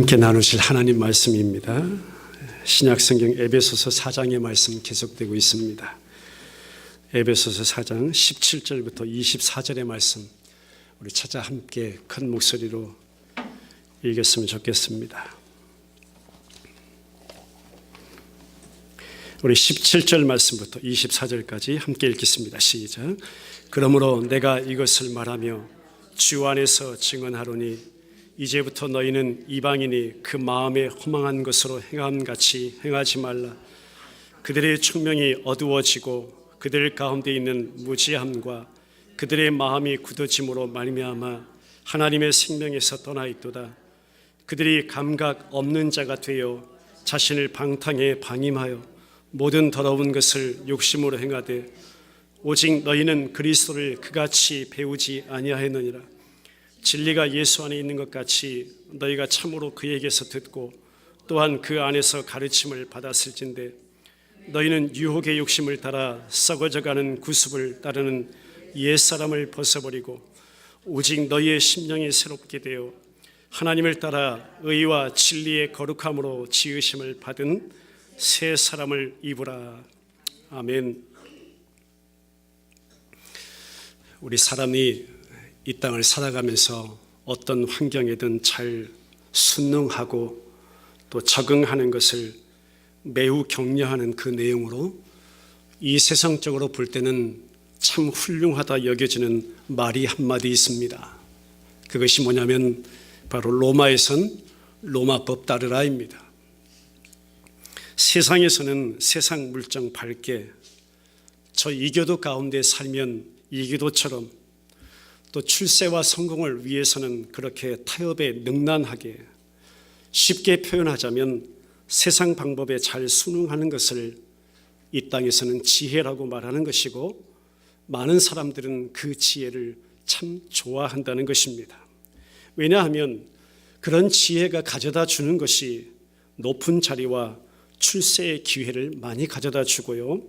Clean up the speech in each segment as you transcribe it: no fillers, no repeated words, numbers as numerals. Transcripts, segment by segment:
함께 나누실 하나님 말씀입니다. 신약성경 에베소서 4장의 말씀 계속되고 있습니다. 에베소서 4장 17절부터 24절의 말씀 우리 찾아 함께 큰 목소리로 읽었으면 좋겠습니다. 우리 17절 말씀부터 24절까지 함께 읽겠습니다. 시작. 그러므로 내가 이것을 말하며 주 안에서 증언하노니 이제부터 너희는 이방인이 그 마음에 허망한 것으로 행함같이 행하지 말라. 그들의 총명이 어두워지고 그들 가운데 있는 무지함과 그들의 마음이 굳어짐으로 말미암아 하나님의 생명에서 떠나 있도다. 그들이 감각 없는 자가 되어 자신을 방탕에 방임하여 모든 더러운 것을 욕심으로 행하되 오직 너희는 그리스도를 그같이 배우지 아니하였느니라. 진리가 예수 안에 있는 것 같이 너희가 참으로 그에게서 듣고 또한 그 안에서 가르침을 받았을진데 너희는 유혹의 욕심을 따라 썩어져가는 구습을 따르는 옛사람을 벗어버리고 오직 너희의 심령이 새롭게 되어 하나님을 따라 의와 진리의 거룩함으로 지으심을 받은 새 사람을 입으라. 아멘. 우리 사람이 이 땅을 살아가면서 어떤 환경에든 잘 순응하고 또 적응하는 것을 매우 격려하는 그 내용으로 이 세상적으로 볼 때는 참 훌륭하다 여겨지는 말이 한마디 있습니다. 그것이 뭐냐면 바로 로마에선 로마법 따르라입니다. 세상에서는 세상 물정 밝게 저 이교도 가운데 살면 이교도처럼 또 출세와 성공을 위해서는 그렇게 타협에 능란하게 쉽게 표현하자면 세상 방법에 잘 순응하는 것을 이 땅에서는 지혜라고 말하는 것이고 많은 사람들은 그 지혜를 참 좋아한다는 것입니다. 왜냐하면 그런 지혜가 가져다 주는 것이 높은 자리와 출세의 기회를 많이 가져다 주고요,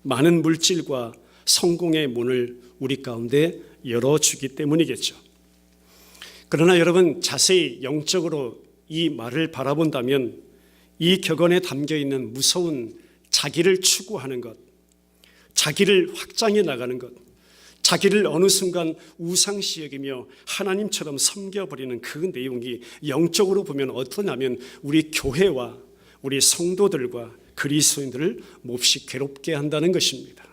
많은 물질과 성공의 문을 우리 가운데 열어주기 때문이겠죠. 그러나 여러분 자세히 영적으로 이 말을 바라본다면 이 격언에 담겨있는 무서운 자기를 추구하는 것, 자기를 확장해 나가는 것, 자기를 어느 순간 우상시 여기며 하나님처럼 섬겨버리는 그 내용이 영적으로 보면 어떠냐면 우리 교회와 우리 성도들과 그리스도인들을 몹시 괴롭게 한다는 것입니다.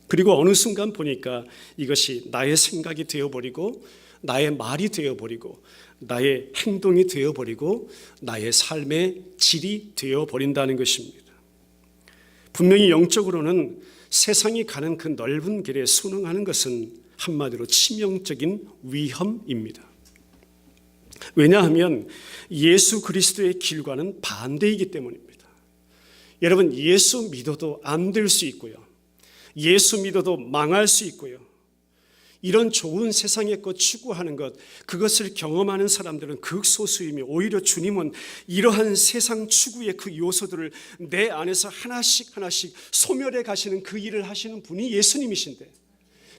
그리고 어느 순간 보니까 이것이 나의 생각이 되어버리고 나의 말이 되어버리고 나의 행동이 되어버리고 나의 삶의 질이 되어버린다는 것입니다. 분명히 영적으로는 세상이 가는 그 넓은 길에 순응하는 것은 한마디로 치명적인 위험입니다. 왜냐하면 예수 그리스도의 길과는 반대이기 때문입니다. 여러분 예수 믿어도 안 될 수 있고요, 예수 믿어도 망할 수 있고요, 이런 좋은 세상의 것 추구하는 것, 그것을 경험하는 사람들은 극소수이며 오히려 주님은 이러한 세상 추구의 그 요소들을 내 안에서 하나씩 하나씩 소멸해 가시는 그 일을 하시는 분이 예수님이신데,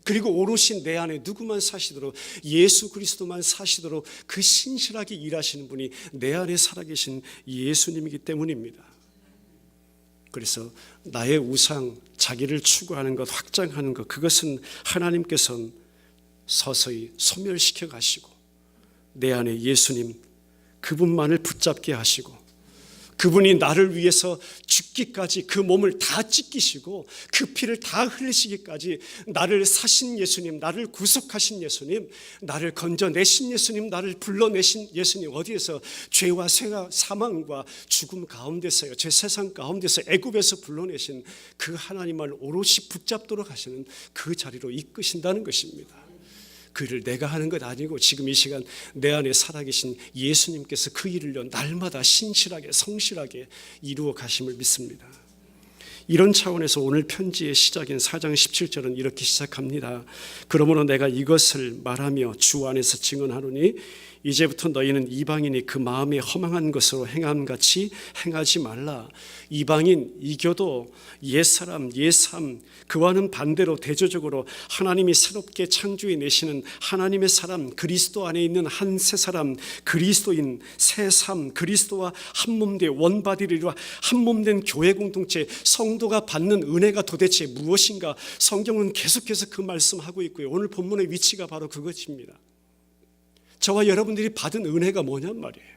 그리고 오롯이 내 안에 누구만 사시도록 예수 그리스도만 사시도록 그 신실하게 일하시는 분이 내 안에 살아계신 예수님이기 때문입니다. 그래서 나의 우상, 자기를 추구하는 것, 확장하는 것, 그것은 하나님께서는 서서히 소멸시켜 가시고 내 안에 예수님 그분만을 붙잡게 하시고 그분이 나를 위해서 죽기까지 그 몸을 다 찢기시고 그 피를 다 흘리시기까지 나를 사신 예수님, 나를 구속하신 예수님, 나를 건져내신 예수님, 나를 불러내신 예수님, 어디에서 죄와 사망과 죽음 가운데서요, 제 세상 가운데서 애굽에서 불러내신 그 하나님을 오롯이 붙잡도록 하시는 그 자리로 이끄신다는 것입니다. 그 일을 내가 하는 것 아니고 지금 이 시간 내 안에 살아계신 예수님께서 그 일을 날마다 신실하게 성실하게 이루어 가심을 믿습니다. 이런 차원에서 오늘 편지의 시작인 4장 17절은 이렇게 시작합니다. 그러므로 내가 이것을 말하며 주 안에서 증언하노니 이제부터 너희는 이방인이 그 마음에 허망한 것으로 행함같이 행하지 말라. 이방인, 이교도, 옛사람, 옛삶, 그와는 반대로 대조적으로 하나님이 새롭게 창조해 내시는 하나님의 사람, 그리스도 안에 있는 한 새 사람, 그리스도인, 새 삶, 그리스도와 한몸된 원바디리와 한몸된 교회 공동체, 성도가 받는 은혜가 도대체 무엇인가? 성경은 계속해서 그 말씀하고 있고요. 오늘 본문의 위치가 바로 그것입니다. 저와 여러분들이 받은 은혜가 뭐냔 말이에요.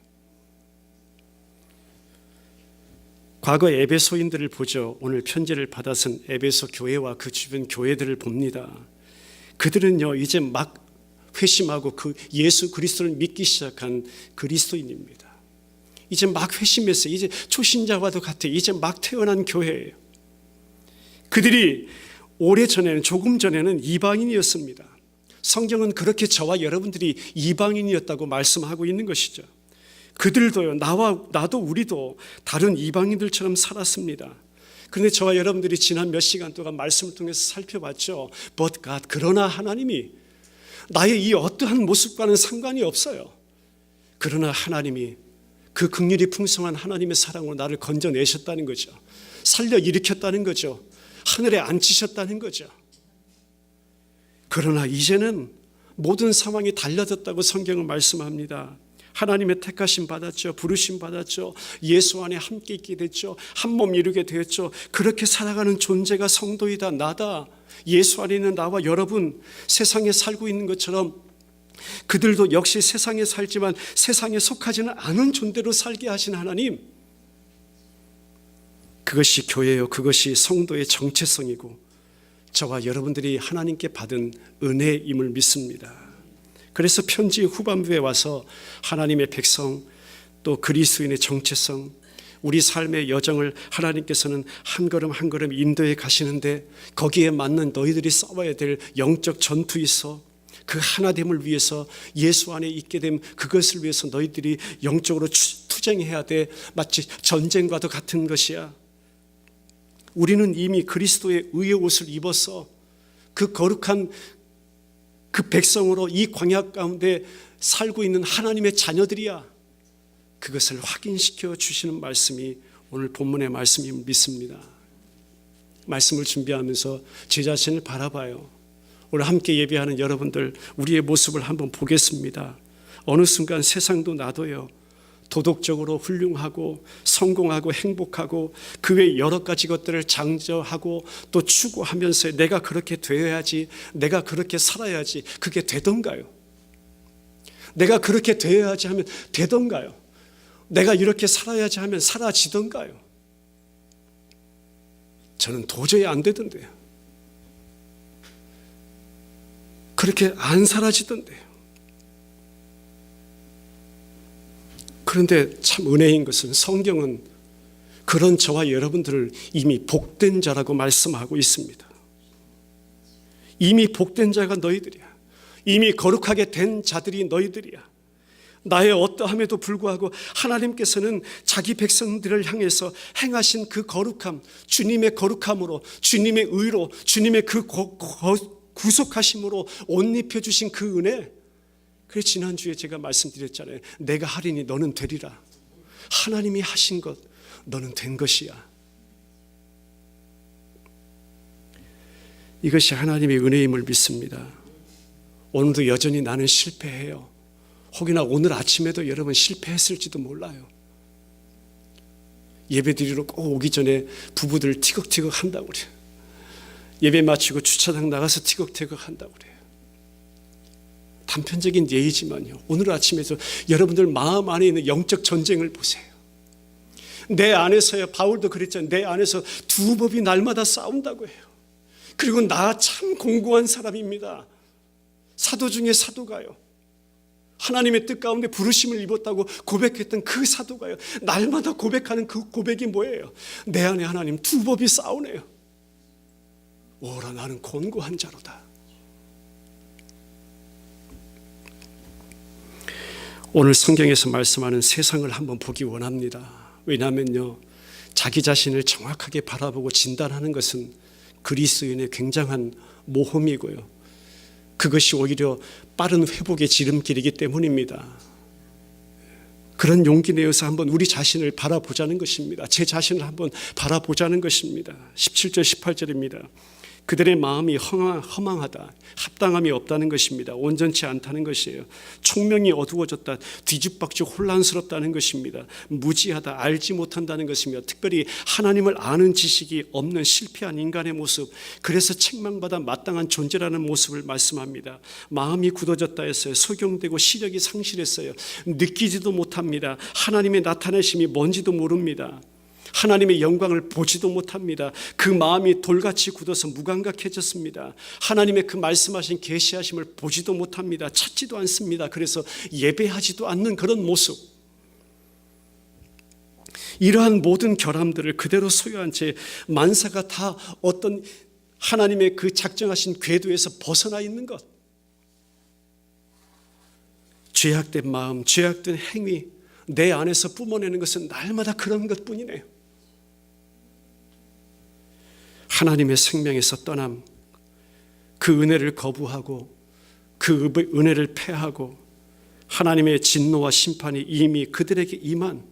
과거 에베소인들을 보죠. 오늘 편지를 받아선 에베소 교회와 그 주변 교회들을 봅니다. 그들은요, 이제 막 회심하고 그 예수 그리스도를 믿기 시작한 그리스도인입니다. 이제 막 회심했어요. 이제 초신자와도 같아요. 이제 막 태어난 교회예요. 그들이 오래전에는, 조금 전에는 이방인이었습니다. 성경은 그렇게 저와 여러분들이 이방인이었다고 말씀하고 있는 것이죠. 그들도요, 나도 우리도 다른 이방인들처럼 살았습니다. 그런데 저와 여러분들이 지난 몇 시간 동안 말씀을 통해서 살펴봤죠. But God, 그러나 하나님이 나의 이 어떠한 모습과는 상관이 없어요. 그러나 하나님이 그 긍휼이 풍성한 하나님의 사랑으로 나를 건져내셨다는 거죠. 살려 일으켰다는 거죠. 하늘에 앉히셨다는 거죠. 그러나 이제는 모든 상황이 달라졌다고 성경은 말씀합니다. 하나님의 택하심 받았죠. 부르심 받았죠. 예수 안에 함께 있게 됐죠. 한 몸 이루게 되었죠. 그렇게 살아가는 존재가 성도이다. 나다. 예수 안에 있는 나와 여러분, 세상에 살고 있는 것처럼 그들도 역시 세상에 살지만 세상에 속하지는 않은 존재로 살게 하신 하나님, 그것이 교회요, 그것이 성도의 정체성이고 저와 여러분들이 하나님께 받은 은혜임을 믿습니다. 그래서 편지 후반부에 와서 하나님의 백성, 또 그리스도인의 정체성, 우리 삶의 여정을 하나님께서는 한 걸음 한 걸음 인도해 가시는데 거기에 맞는 너희들이 싸워야 될 영적 전투 있어. 그 하나됨을 위해서, 예수 안에 있게 됨, 그것을 위해서 너희들이 영적으로 투쟁해야 돼. 마치 전쟁과도 같은 것이야. 우리는 이미 그리스도의 의의 옷을 입어서 그 거룩한 그 백성으로 이 광야 가운데 살고 있는 하나님의 자녀들이야. 그것을 확인시켜 주시는 말씀이 오늘 본문의 말씀임을 믿습니다. 말씀을 준비하면서 제 자신을 바라봐요. 오늘 함께 예배하는 여러분들, 우리의 모습을 한번 보겠습니다. 어느 순간 세상도 나도요, 도덕적으로 훌륭하고 성공하고 행복하고 그 외 여러 가지 것들을 장저하고 또 추구하면서 내가 그렇게 되어야지, 내가 그렇게 살아야지, 그게 되던가요? 내가 그렇게 되어야지 하면 되던가요? 내가 이렇게 살아야지 하면 사라지던가요? 저는 도저히 안 되던데요. 그렇게 안 사라지던데요. 그런데 참 은혜인 것은 성경은 그런 저와 여러분들을 이미 복된 자라고 말씀하고 있습니다. 이미 복된 자가 너희들이야. 이미 거룩하게 된 자들이 너희들이야. 나의 어떠함에도 불구하고 하나님께서는 자기 백성들을 향해서 행하신 그 거룩함, 주님의 거룩함으로, 주님의 의로, 주님의 그 구속하심으로 옷 입혀주신 그 은혜, 그래서 지난주에 제가 말씀드렸잖아요. 내가 하리니 너는 되리라. 하나님이 하신 것 너는 된 것이야. 이것이 하나님의 은혜임을 믿습니다. 오늘도 여전히 나는 실패해요. 혹여나 오늘 아침에도 여러분 실패했을지도 몰라요. 예배드리러 꼭 오기 전에 부부들 티격태격 한다고 그래요. 예배 마치고 주차장 나가서 티격태격 한다고 그래요. 단편적인 예이지만요, 오늘 아침에도 여러분들 마음 안에 있는 영적 전쟁을 보세요. 내 안에서요, 바울도 그랬잖아요. 내 안에서 두 법이 날마다 싸운다고 해요. 그리고 나 참 공고한 사람입니다. 사도 중에 사도가요, 하나님의 뜻 가운데 부르심을 입었다고 고백했던 그 사도가요, 날마다 고백하는 그 고백이 뭐예요? 내 안에 하나님 두 법이 싸우네요. 오라 나는 곤고한 자로다. 오늘 성경에서 말씀하는 세상을 한번 보기 원합니다. 왜냐하면요, 자기 자신을 정확하게 바라보고 진단하는 것은 그리스도인의 굉장한 모험이고요, 그것이 오히려 빠른 회복의 지름길이기 때문입니다. 그런 용기 내어서 한번 우리 자신을 바라보자는 것입니다. 제 자신을 한번 바라보자는 것입니다. 17절 18절입니다. 그들의 마음이 허망하다. 합당함이 없다는 것입니다. 온전치 않다는 것이에요. 총명이 어두워졌다. 뒤죽박죽 혼란스럽다는 것입니다. 무지하다. 알지 못한다는 것입니다. 특별히 하나님을 아는 지식이 없는 실패한 인간의 모습, 그래서 책망받아 마땅한 존재라는 모습을 말씀합니다. 마음이 굳어졌다 했어요. 소경되고 시력이 상실했어요. 느끼지도 못합니다. 하나님의 나타내심이 뭔지도 모릅니다. 하나님의 영광을 보지도 못합니다. 그 마음이 돌같이 굳어서 무감각해졌습니다. 하나님의 그 말씀하신 계시하심을 보지도 못합니다. 찾지도 않습니다. 그래서 예배하지도 않는 그런 모습. 이러한 모든 결함들을 그대로 소유한 채 만사가 다 어떤 하나님의 그 작정하신 궤도에서 벗어나 있는 것. 죄악된 마음, 죄악된 행위, 내 안에서 뿜어내는 것은 날마다 그런 것뿐이네요. 하나님의 생명에서 떠남, 그 은혜를 거부하고 그 은혜를 패하고 하나님의 진노와 심판이 이미 그들에게 임한,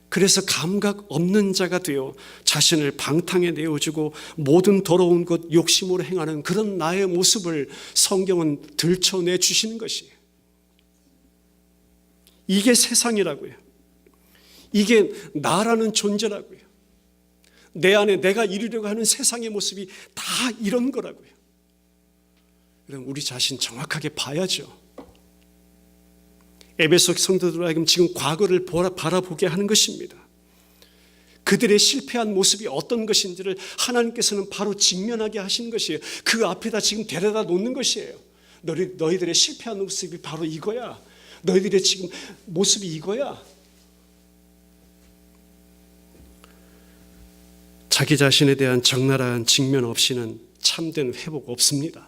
그래서 감각 없는 자가 되어 자신을 방탕에 내어주고 모든 더러운 것 욕심으로 행하는 그런 나의 모습을 성경은 들춰내 주시는 것이에요. 이게 세상이라고요. 이게 나라는 존재라고요. 내 안에 내가 이루려고 하는 세상의 모습이 다 이런 거라고요. 그럼 우리 자신 정확하게 봐야죠. 에베소 성도들 하여금 지금 과거를 바라보게 하는 것입니다. 그들의 실패한 모습이 어떤 것인지를 하나님께서는 바로 직면하게 하시는 것이에요. 그 앞에다 지금 데려다 놓는 것이에요. 너희들의 실패한 모습이 바로 이거야. 너희들의 지금 모습이 이거야. 자기 자신에 대한 적나라한 직면 없이는 참된 회복 없습니다.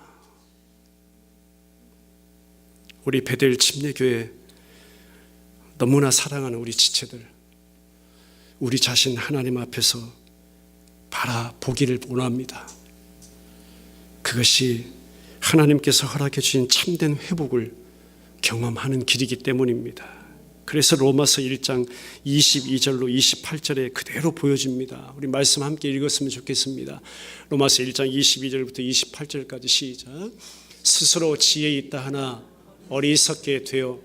우리 베델 침례교회 너무나 사랑하는 우리 지체들, 우리 자신 하나님 앞에서 바라보기를 원합니다. 그것이 하나님께서 허락해 주신 참된 회복을 경험하는 길이기 때문입니다. 그래서 로마서 1장 22절로 28절에 그대로 보여집니다. 우리 말씀 함께 읽었으면 좋겠습니다. 로마서 1장 22절부터 28절까지 시작. 스스로 지혜 있다 하나 어리석게 되어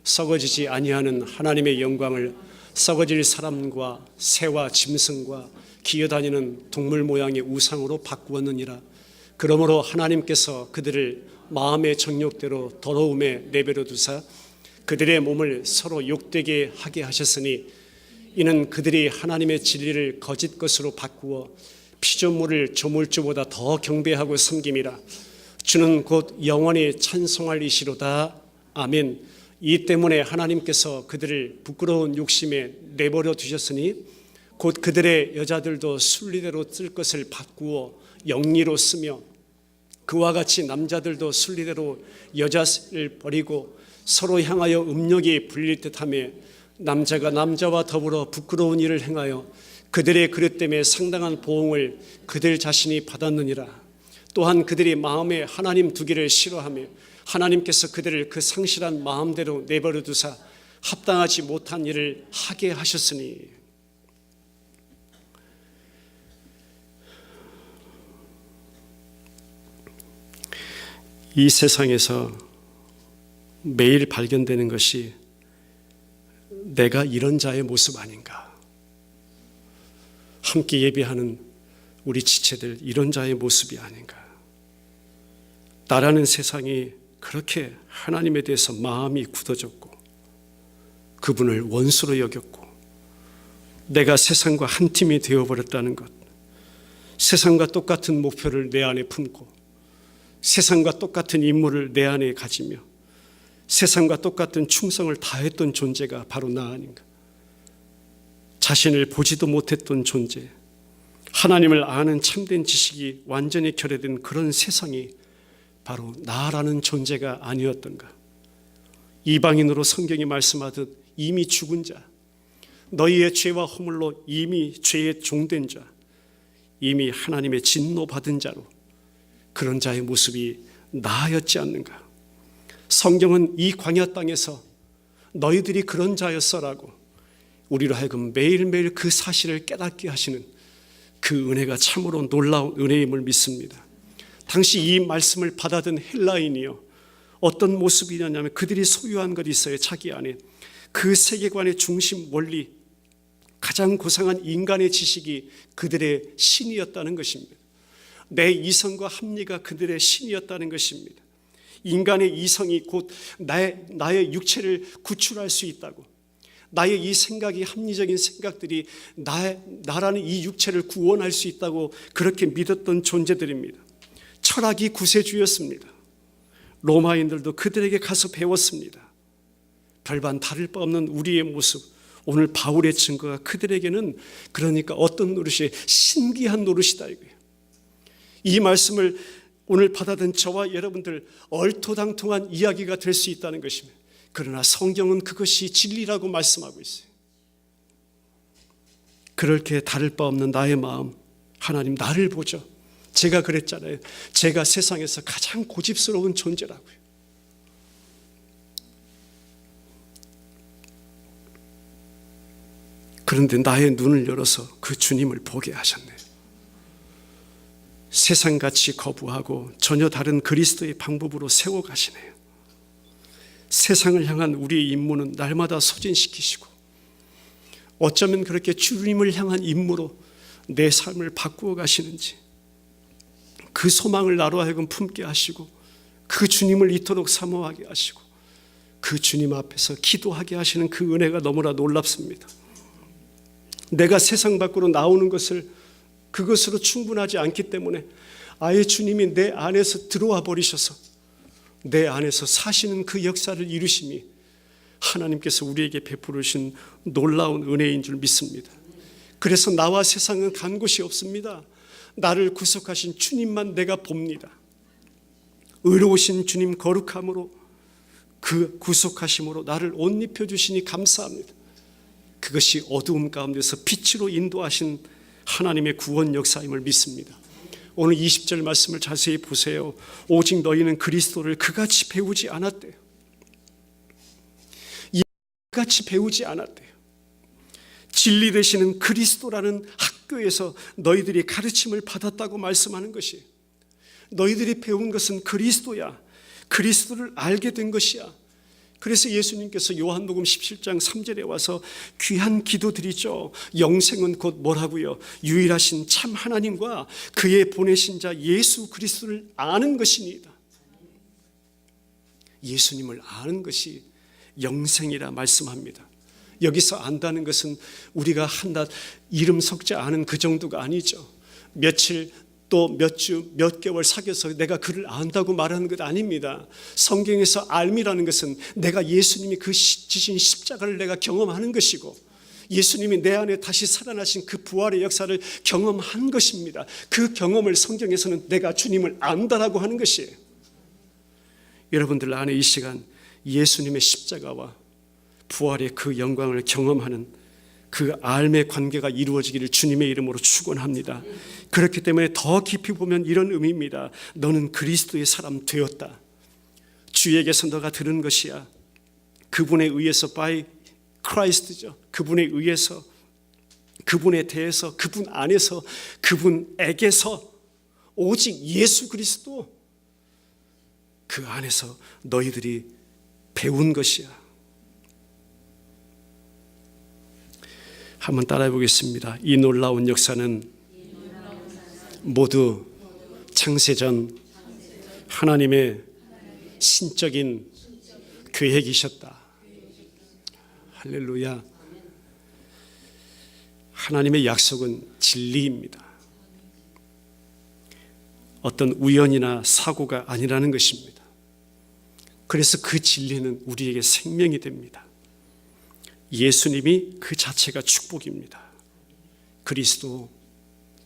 썩어지지 아니하는 하나님의 영광을 썩어질 사람과 새와 짐승과 기어다니는 동물 모양의 우상으로 바꾸었느니라. 그러므로 하나님께서 그들을 마음의 정욕대로 더러움에 내버려 두사 그들의 몸을 서로 욕되게 하게 하셨으니 이는 그들이 하나님의 진리를 거짓 것으로 바꾸어 피조물을 조물주보다 더 경배하고 섬김이라. 주는 곧 영원히 찬송할 이시로다. 아멘. 이 때문에 하나님께서 그들을 부끄러운 욕심에 내버려 두셨으니 곧 그들의 여자들도 순리대로 쓸 것을 바꾸어 영리로 쓰며 그와 같이 남자들도 순리대로 여자를 버리고 서로 향하여 음욕이 불릴 듯하며 남자가 남자와 더불어 부끄러운 일을 행하여 그들의 그릇 때문에 상당한 보응을 그들 자신이 받았느니라. 또한 그들이 마음에 하나님 두기를 싫어하며 하나님께서 그들을 그 상실한 마음대로 내버려 두사 합당하지 못한 일을 하게 하셨으니. 이 세상에서 매일 발견되는 것이 내가 이런 자의 모습 아닌가. 함께 예배하는 우리 지체들 이런 자의 모습이 아닌가. 나라는 세상이 그렇게 하나님에 대해서 마음이 굳어졌고 그분을 원수로 여겼고 내가 세상과 한 팀이 되어버렸다는 것, 세상과 똑같은 목표를 내 안에 품고 세상과 똑같은 임무를 내 안에 가지며 세상과 똑같은 충성을 다했던 존재가 바로 나 아닌가. 자신을 보지도 못했던 존재, 하나님을 아는 참된 지식이 완전히 결여된 그런 세상이 바로 나라는 존재가 아니었던가. 이방인으로 성경이 말씀하듯 이미 죽은 자, 너희의 죄와 허물로 이미 죄에 종된 자, 이미 하나님의 진노받은 자로 그런 자의 모습이 나였지 않는가. 성경은 이 광야 땅에서 너희들이 그런 자였어라고 우리로 하여금 매일매일 그 사실을 깨닫게 하시는 그 은혜가 참으로 놀라운 은혜임을 믿습니다. 당시 이 말씀을 받아든 헬라인이요, 어떤 모습이냐면 그들이 소유한 것이 있어요. 자기 안에 그 세계관의 중심 원리, 가장 고상한 인간의 지식이 그들의 신이었다는 것입니다. 내 이성과 합리가 그들의 신이었다는 것입니다. 인간의 이성이 곧 나의 육체를 구출할 수 있다고, 나의 이 생각이, 합리적인 생각들이 나라는 이 육체를 구원할 수 있다고 그렇게 믿었던 존재들입니다. 철학이 구세주였습니다. 로마인들도 그들에게 가서 배웠습니다. 별반 다를 바 없는 우리의 모습, 오늘 바울의 증거가 그들에게는 그러니까 어떤 노릇이, 신기한 노릇이다 이거예요. 이 말씀을 오늘 받아든 저와 여러분들 얼토당통한 이야기가 될 수 있다는 것입니다. 그러나 성경은 그것이 진리라고 말씀하고 있어요. 그렇게 다를 바 없는 나의 마음, 하나님 나를 보죠. 제가 그랬잖아요. 제가 세상에서 가장 고집스러운 존재라고요. 그런데 나의 눈을 열어서 그 주님을 보게 하셨네요. 세상같이 거부하고 전혀 다른 그리스도의 방법으로 세워가시네요. 세상을 향한 우리의 임무는 날마다 소진시키시고, 어쩌면 그렇게 주님을 향한 임무로 내 삶을 바꾸어 가시는지, 그 소망을 나로 하여금 품게 하시고, 그 주님을 이토록 사모하게 하시고, 그 주님 앞에서 기도하게 하시는 그 은혜가 너무나 놀랍습니다. 내가 세상 밖으로 나오는 것을 그것으로 충분하지 않기 때문에 아예 주님이 내 안에서 들어와 버리셔서 내 안에서 사시는 그 역사를 이루심이 하나님께서 우리에게 베푸르신 놀라운 은혜인 줄 믿습니다. 그래서 나와 세상은 간 곳이 없습니다. 나를 구속하신 주님만 내가 봅니다. 의로우신 주님 거룩함으로, 그 구속하심으로 나를 옷 입혀주시니 감사합니다. 그것이 어두움 가운데서 빛으로 인도하신 하나님의 구원 역사임을 믿습니다. 오늘 20절 말씀을 자세히 보세요. 오직 너희는 그리스도를 그같이 배우지 않았대요. 그같이 배우지 않았대요. 진리 되시는 그리스도라는 학교에서 너희들이 가르침을 받았다고 말씀하는 것이에요. 너희들이 배운 것은 그리스도야. 그리스도를 알게 된 것이야. 그래서 예수님께서 요한복음 17장 3절에 와서 귀한 기도 드리죠. 영생은 곧 뭐라고요? 유일하신 참 하나님과 그의 보내신 자 예수 그리스도를 아는 것이니이다. 예수님을 아는 것이 영생이라 말씀합니다. 여기서 안다는 것은 우리가 한낱 이름 석자 아는 그 정도가 아니죠. 며칠 또 몇 주, 몇 개월 사귀어서 내가 그를 안다고 말하는 것 아닙니다. 성경에서 알미라는 것은 내가 예수님이 그 지신 십자가를 내가 경험하는 것이고, 예수님이 내 안에 다시 살아나신 그 부활의 역사를 경험한 것입니다. 그 경험을 성경에서는 내가 주님을 안다라고 하는 것이에요. 여러분들 안에 이 시간 예수님의 십자가와 부활의 그 영광을 경험하는 그 알의 관계가 이루어지기를 주님의 이름으로 축원합니다. 그렇기 때문에 더 깊이 보면 이런 의미입니다. 너는 그리스도의 사람 되었다. 주에게서 너가 들은 것이야. 그분에 의해서 by Christ죠. 그분에 의해서, 그분에 대해서, 그분 안에서, 그분에게서, 오직 예수 그리스도 그 안에서 너희들이 배운 것이야. 한번 따라해 보겠습니다. 이 놀라운 역사는 모두 창세전 하나님의 신적인 계획이셨다. 할렐루야. 하나님의 약속은 진리입니다. 어떤 우연이나 사고가 아니라는 것입니다. 그래서 그 진리는 우리에게 생명이 됩니다. 예수님이 그 자체가 축복입니다. 그리스도,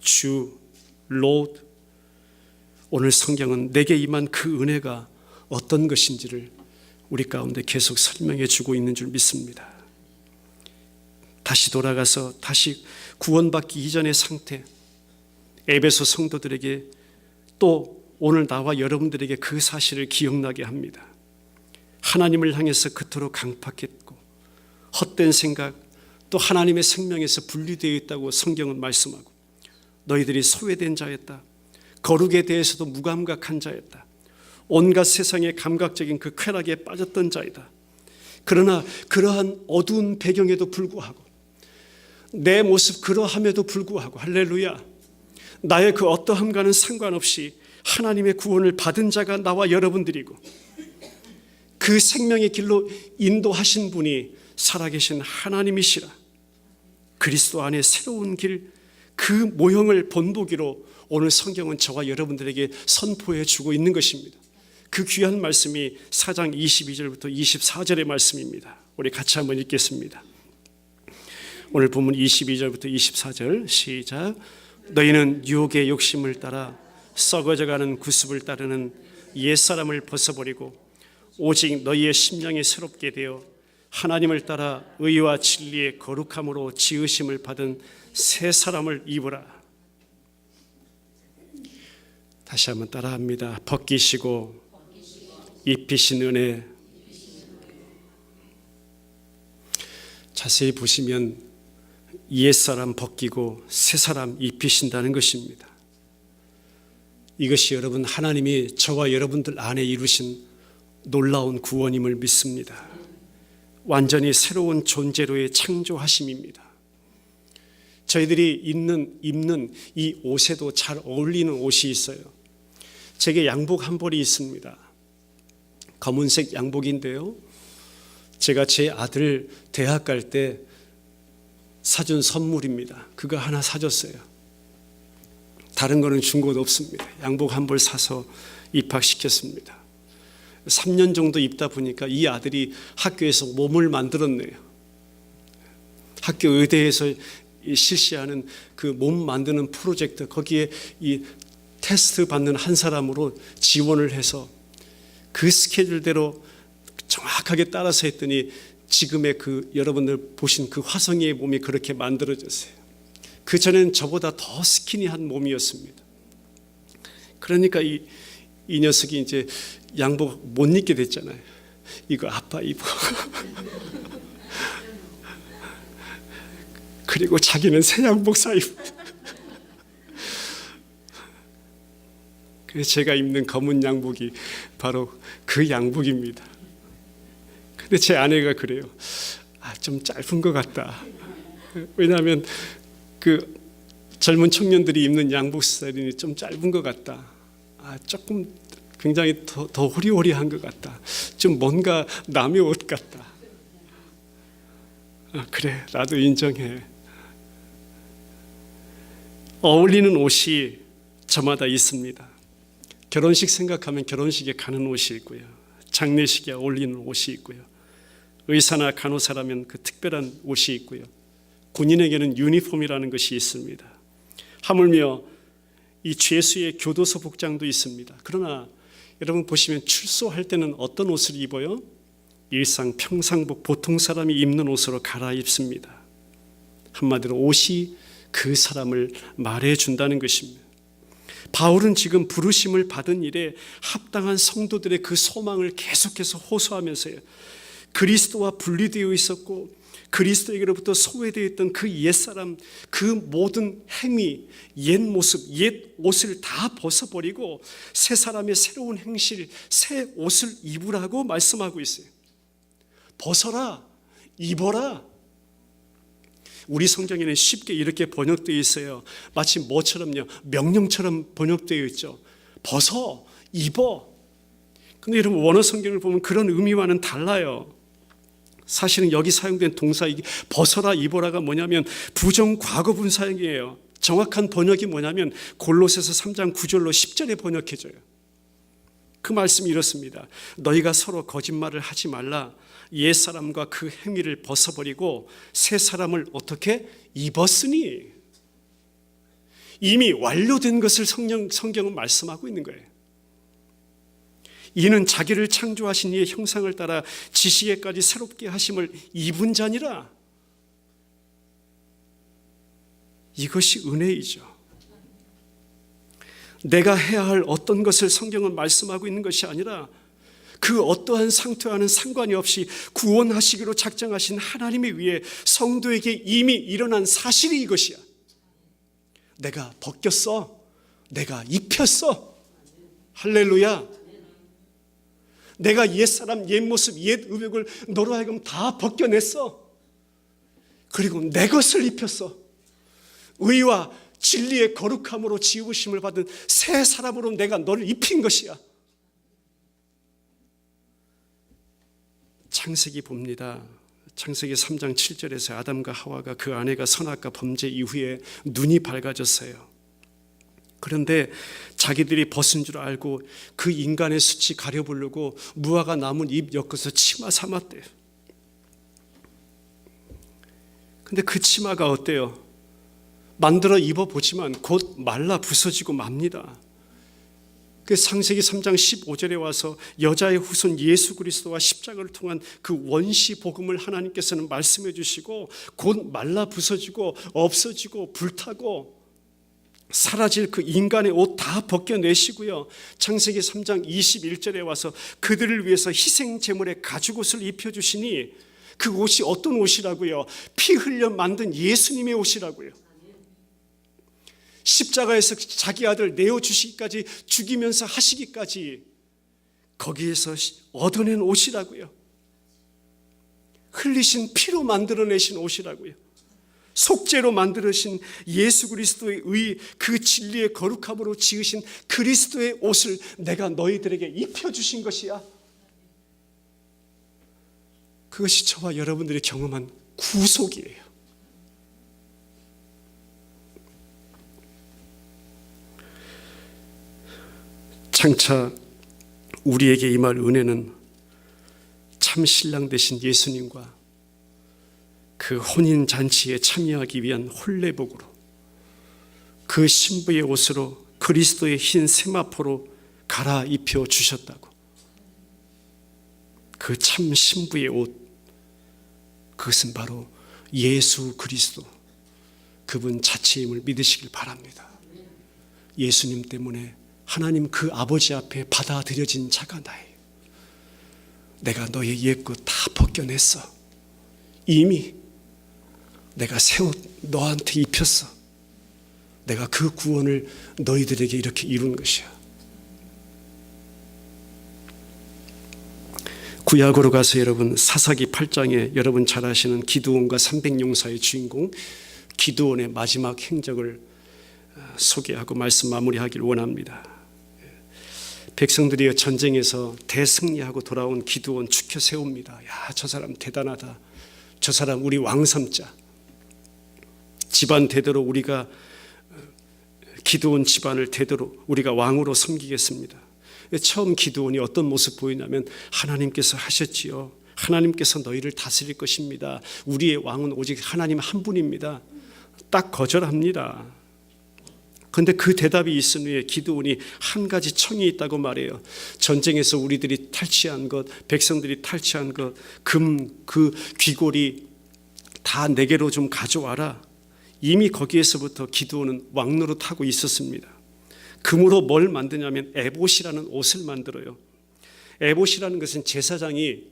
주, 로드. 오늘 성경은 내게 임한 그 은혜가 어떤 것인지를 우리 가운데 계속 설명해 주고 있는 줄 믿습니다. 다시 돌아가서 다시 구원받기 이전의 상태, 에베소 성도들에게 또 오늘 나와 여러분들에게 그 사실을 기억나게 합니다. 하나님을 향해서 그토록 강팍했고 헛된 생각, 또 하나님의 생명에서 분리되어 있다고 성경은 말씀하고, 너희들이 소외된 자였다, 거룩에 대해서도 무감각한 자였다, 온갖 세상의 감각적인 그 쾌락에 빠졌던 자이다. 그러나 그러한 어두운 배경에도 불구하고, 내 모습 그러함에도 불구하고, 할렐루야, 나의 그 어떠함과는 상관없이 하나님의 구원을 받은 자가 나와 여러분들이고, 그 생명의 길로 인도하신 분이 살아계신 하나님이시라. 그리스도 안에 새로운 길, 그 모형을 본보기로 오늘 성경은 저와 여러분들에게 선포해 주고 있는 것입니다. 그 귀한 말씀이 4장 22절부터 24절의 말씀입니다. 우리 같이 한번 읽겠습니다. 오늘 본문 22절부터 24절 시작. 너희는 유혹의 욕심을 따라 썩어져가는 구습을 따르는 옛사람을 벗어버리고 오직 너희의 심령이 새롭게 되어 하나님을 따라 의와 진리의 거룩함으로 지으심을 받은 새 사람을 입으라. 다시 한번 따라합니다. 벗기시고 입히신 은혜. 자세히 보시면 옛사람 벗기고 새사람 입히신다는 것입니다. 이것이 여러분 하나님이 저와 여러분들 안에 이루신 놀라운 구원임을 믿습니다. 완전히 새로운 존재로의 창조하심입니다. 저희들이 입는 이 옷에도 잘 어울리는 옷이 있어요. 제게 양복 한 벌이 있습니다. 검은색 양복인데요, 제가 제 아들 대학 갈 때 사준 선물입니다. 그거 하나 사줬어요. 다른 거는 준 것 없습니다. 양복 한 벌 사서 입학시켰습니다. 3년 정도 입다 보니까 이 아들이 학교에서 몸을 만들었네요. 학교 의대에서 실시하는 그 몸 만드는 프로젝트, 거기에 이 테스트 받는 한 사람으로 지원을 해서 그 스케줄대로 정확하게 따라서 했더니 지금의 그 여러분들 보신 그 화성이의 몸이 그렇게 만들어졌어요. 그 전에는 저보다 더 스키니한 몸이었습니다. 그러니까 이 녀석이 이제 양복 못 입게 됐잖아요. 이거 아빠 입어. 그리고 자기는 새 양복 사 입고. 그래서 제가 입는 검은 양복이 바로 그 양복입니다. 근데 제 아내가 그래요. 좀 짧은 것 같다. 왜냐하면 그 젊은 청년들이 입는 양복 스타일이 좀 짧은 것 같다. 조금 굉장히 더 호리호리한 것 같다. 좀 뭔가 남의 옷 같다. 그래, 나도 인정해. 어울리는 옷이 저마다 있습니다. 결혼식 생각하면 결혼식에 가는 옷이 있고요, 장례식에 어울리는 옷이 있고요, 의사나 간호사라면 그 특별한 옷이 있고요, 군인에게는 유니폼이라는 것이 있습니다. 하물며 이 죄수의 교도소 복장도 있습니다. 그러나 여러분 보시면 출소할 때는 어떤 옷을 입어요? 일상 평상복, 보통 사람이 입는 옷으로 갈아입습니다. 한마디로 옷이 그 사람을 말해준다는 것입니다. 바울은 지금 부르심을 받은 일에 합당한 성도들의 그 소망을 계속해서 호소하면서요, 그리스도와 분리되어 있었고 그리스도에게로부터 소외되어 있던 그 옛사람, 그 모든 행위, 옛 모습, 옛 옷을 다 벗어버리고 새 사람의 새로운 행실, 새 옷을 입으라고 말씀하고 있어요. 벗어라, 입어라. 우리 성경에는 쉽게 이렇게 번역되어 있어요. 마치 뭐처럼요? 명령처럼 번역되어 있죠. 벗어, 입어. 근데 여러분 원어 성경을 보면 그런 의미와는 달라요. 사실은 여기 사용된 동사, 이게 벗어라, 입어라가 뭐냐면 부정 과거분 사용이에요. 정확한 번역이 뭐냐면 골로새서 3장 9절로 10절에 번역해져요. 그 말씀이 이렇습니다. 너희가 서로 거짓말을 하지 말라. 옛사람과 그 행위를 벗어버리고 새 사람을 어떻게 입었으니, 이미 완료된 것을 성경은 말씀하고 있는 거예요. 이는 자기를 창조하신 이의 형상을 따라 지식에까지 새롭게 하심을 입은 자니라. 이것이 은혜이죠. 내가 해야 할 어떤 것을 성경은 말씀하고 있는 것이 아니라 그 어떠한 상태와는 상관이 없이 구원하시기로 작정하신 하나님에 의해 성도에게 이미 일어난 사실이 이것이야. 내가 벗겼어. 내가 입혔어. 할렐루야. 내가 옛사람, 옛모습, 옛 의욕을 너로 하여금 다 벗겨냈어. 그리고 내 것을 입혔어. 의와 진리의 거룩함으로 지으심을 받은 새 사람으로 내가 너를 입힌 것이야. 창세기 봅니다. 창세기 3장 7절에서 아담과 하와가 그 아내가 선악과 범죄 이후에 눈이 밝아졌어요. 그런데 자기들이 벗은 줄 알고 그 인간의 수치 가려보려고 무화과 나무 잎 엮어서 치마 삼았대요. 근데 그 치마가 어때요? 만들어 입어보지만 곧 말라 부서지고 맙니다. 그 창세기 3장 15절에 와서 여자의 후손 예수 그리스도와 십자가를 통한 그 원시 복음을 하나님께서는 말씀해 주시고 곧 말라 부서지고 없어지고 불타고 사라질 그 인간의 옷 다 벗겨내시고요. 창세기 3장 21절에 와서 그들을 위해서 희생 제물의 가죽옷을 입혀주시니 그 옷이 어떤 옷이라고요? 피 흘려 만든 예수님의 옷이라고요. 십자가에서 자기 아들 내어주시기까지 죽이면서 하시기까지 거기에서 얻어낸 옷이라고요. 흘리신 피로 만들어내신 옷이라고요. 속죄로 만들으신 예수 그리스도의 의, 그 진리의 거룩함으로 지으신 그리스도의 옷을 내가 너희들에게 입혀주신 것이야. 그것이 저와 여러분들이 경험한 구속이에요. 장차 우리에게 임할 은혜는 참 신랑 되신 예수님과 그 혼인잔치에 참여하기 위한 혼례복으로 그 신부의 옷으로 그리스도의 흰 세마포로 갈아입혀 주셨다고. 그 참 신부의 옷, 그것은 바로 예수 그리스도, 그분 자체임을 믿으시길 바랍니다. 예수님 때문에 하나님 그 아버지 앞에 받아들여진 자가 나예요. 내가 너의 옛것 다 벗겨냈어. 이미 내가 새 옷 너한테 입혔어. 내가 그 구원을 너희들에게 이렇게 이룬 것이야. 구약으로 가서 여러분 사사기 8장에 여러분 잘 아시는 기드온과 300용사의 주인공 기드온의 마지막 행적을 소개하고 말씀 마무리하길 원합니다. 백성들이 전쟁에서 대승리하고 돌아온 기드온 추켜 세웁니다. 야, 저 사람 대단하다. 저 사람 우리 왕 삼자. 집안 대대로 우리가 기드온 집안을 대대로 우리가 왕으로 섬기겠습니다. 처음 기드온이 어떤 모습 보이냐면 하나님께서 하셨지요. 하나님께서 너희를 다스릴 것입니다. 우리의 왕은 오직 하나님 한 분입니다. 딱 거절합니다. 그런데 그 대답이 있은 후에 기드온이 한 가지 청이 있다고 말해요. 전쟁에서 우리들이 탈취한 것, 백성들이 탈취한 것, 금, 그 귀골이 다 내게로 좀 가져와라. 이미 거기에서부터 기드온은 왕노릇하고 있었습니다. 금으로 뭘 만드냐면 에봇이라는 옷을 만들어요. 에봇이라는 것은 제사장이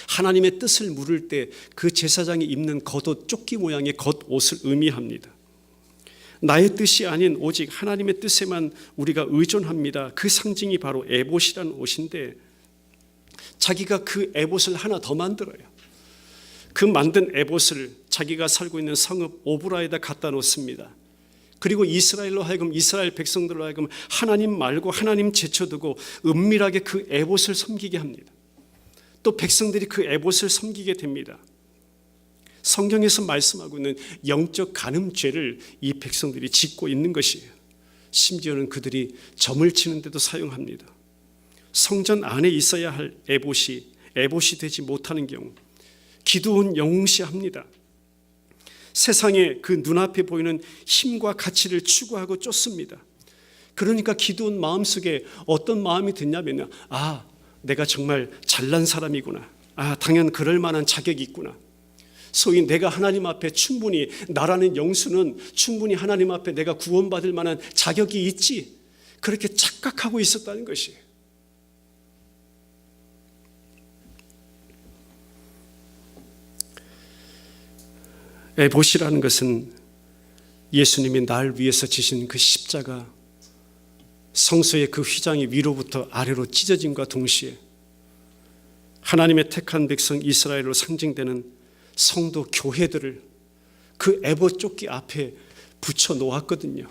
하나님의 뜻을 물을 때 그 제사장이 입는 겉옷, 조끼 모양의 겉옷을 의미합니다. 나의 뜻이 아닌 오직 하나님의 뜻에만 우리가 의존합니다. 그 상징이 바로 에봇이라는 옷인데 자기가 그 에봇을 하나 더 만들어요. 그 만든 에봇을 자기가 살고 있는 성읍 오브라에다 갖다 놓습니다. 그리고 이스라엘로 하여금 이스라엘 백성들로 하여금 하나님 말고 하나님 제쳐두고 은밀하게 그 에봇을 섬기게 합니다. 또 백성들이 그 에봇을 섬기게 됩니다. 성경에서 말씀하고 있는 영적 간음죄를 이 백성들이 짓고 있는 것이에요. 심지어는 그들이 점을 치는 데도 사용합니다. 성전 안에 있어야 할 에봇이 되지 못하는 경우 기드온 영웅시합니다. 세상에 그 눈앞에 보이는 힘과 가치를 추구하고 쫓습니다. 그러니까 기드온 마음속에 어떤 마음이 드냐면요, 아, 내가 정말 잘난 사람이구나. 아, 당연 그럴 만한 자격이 있구나. 소위 내가 하나님 앞에 충분히, 나라는 영수는 충분히 하나님 앞에 내가 구원받을 만한 자격이 있지, 그렇게 착각하고 있었다는 것이에요. 에봇이라는 것은 예수님이 날 위해서 지신 그 십자가, 성소의 그 휘장이 위로부터 아래로 찢어짐과 동시에 하나님의 택한 백성 이스라엘로 상징되는 성도 교회들을 그 에봇 조끼 앞에 붙여 놓았거든요.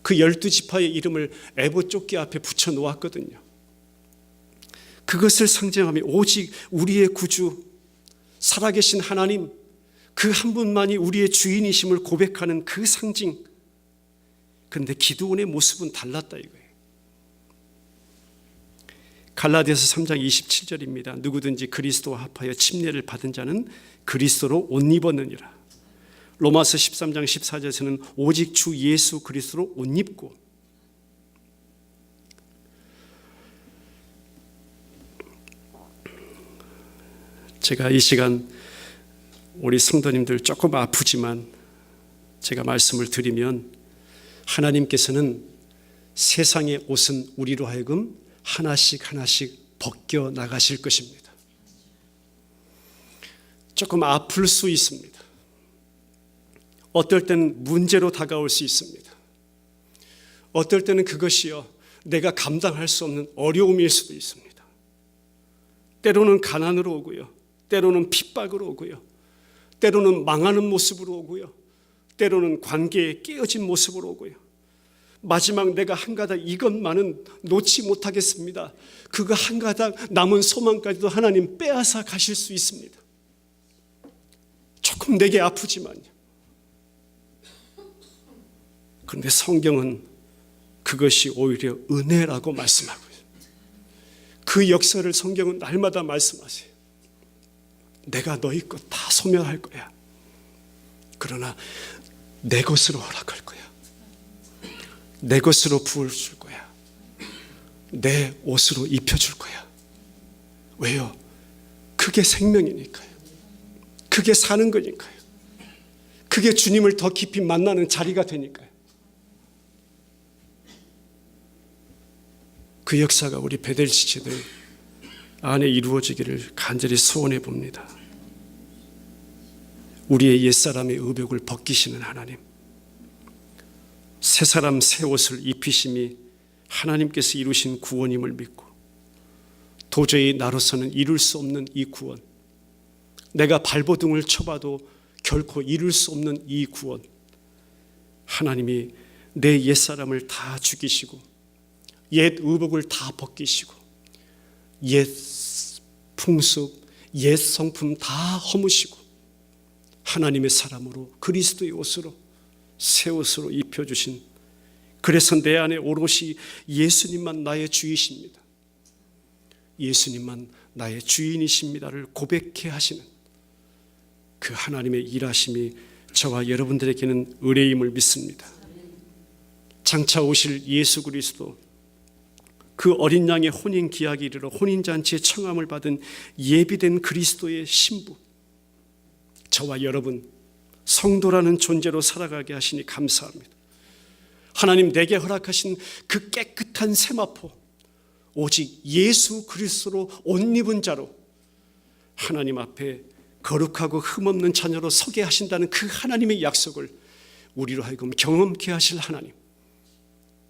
그 12지파의 이름을 에봇 조끼 앞에 붙여 놓았거든요. 그것을 상징하며 오직 우리의 구주, 살아계신 하나님, 그 한 분만이 우리의 주인이심을 고백하는 그 상징. 그런데 기드온의 모습은 달랐다 이거예요. 갈라디아서 3장 27절입니다. 누구든지 그리스도와 합하여 침례를 받은 자는 그리스도로 옷 입었느니라. 로마서 13장 14절에서는 오직 주 예수 그리스도로 옷 입고. 제가 이 시간 우리 성도님들 조금 아프지만 제가 말씀을 드리면, 하나님께서는 세상의 옷은 우리로 하여금 하나씩 하나씩 벗겨 나가실 것입니다. 조금 아플 수 있습니다. 어떨 때는 문제로 다가올 수 있습니다. 어떨 때는 그것이요, 내가 감당할 수 없는 어려움일 수도 있습니다. 때로는 가난으로 오고요, 때로는 핍박으로 오고요, 때로는 망하는 모습으로 오고요, 때로는 관계에 깨어진 모습으로 오고요. 마지막 내가 한 가닥 이것만은 놓지 못하겠습니다. 그거 한 가닥 남은 소망까지도 하나님 빼앗아 가실 수 있습니다. 조금 내게 아프지만요. 그런데 성경은 그것이 오히려 은혜라고 말씀하고 있어요. 그 역사를 성경은 날마다 말씀하세요. 내가 너희 것 다 소멸할 거야. 그러나 내 것으로 허락할 거야. 내 것으로 부어줄 거야. 내 옷으로 입혀줄 거야. 왜요? 그게 생명이니까요. 그게 사는 거니까요. 그게 주님을 더 깊이 만나는 자리가 되니까요. 그 역사가 우리 베델 지체들 안에 이루어지기를 간절히 소원해 봅니다. 우리의 옛사람의 의복을 벗기시는 하나님, 새 사람 새 옷을 입히심이 하나님께서 이루신 구원임을 믿고, 도저히 나로서는 이룰 수 없는 이 구원, 내가 발버둥을 쳐봐도 결코 이룰 수 없는 이 구원, 하나님이 내 옛사람을 다 죽이시고 옛 의복을 다 벗기시고 옛 풍습, 옛 성품 다 허무시고 하나님의 사람으로 그리스도의 옷으로 새 옷으로 입혀주신, 그래서 내 안에 오롯이 예수님만 나의 주이십니다, 예수님만 나의 주인이십니다를 고백해 하시는 그 하나님의 일하심이 저와 여러분들에게는 의뢰임을 믿습니다. 장차 오실 예수 그리스도, 그 어린 양의 혼인 기약에 이르러 혼인잔치의 청함을 받은 예비된 그리스도의 신부, 저와 여러분 성도라는 존재로 살아가게 하시니 감사합니다. 하나님 내게 허락하신 그 깨끗한 세마포, 오직 예수 그리스도로 옷 입은 자로 하나님 앞에 거룩하고 흠없는 자녀로 서게 하신다는 그 하나님의 약속을 우리로 하여금 경험케 하실 하나님,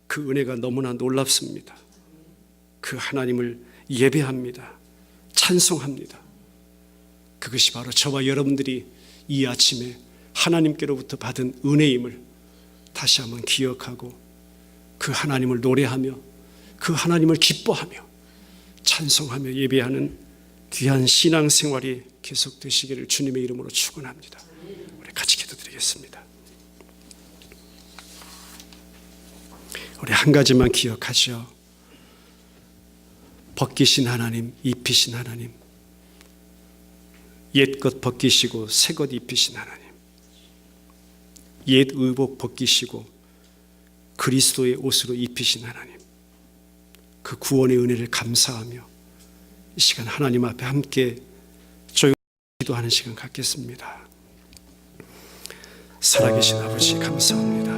그 은혜가 너무나 놀랍습니다. 그 하나님을 예배합니다. 찬송합니다. 그것이 바로 저와 여러분들이 이 아침에 하나님께로부터 받은 은혜임을 다시 한번 기억하고, 그 하나님을 노래하며 그 하나님을 기뻐하며 찬송하며 예배하는 귀한 신앙생활이 계속되시기를 주님의 이름으로 축원합니다. 우리 같이 기도드리겠습니다. 우리 한 가지만 기억하죠. 벗기신 하나님, 입히신 하나님, 옛것 벗기시고 새것 입히신 하나님, 옛 의복 벗기시고 그리스도의 옷으로 입히신 하나님, 그 구원의 은혜를 감사하며 이 시간 하나님 앞에 함께 조용히 기도하는 시간 갖겠습니다. 살아계신 아버지 감사합니다.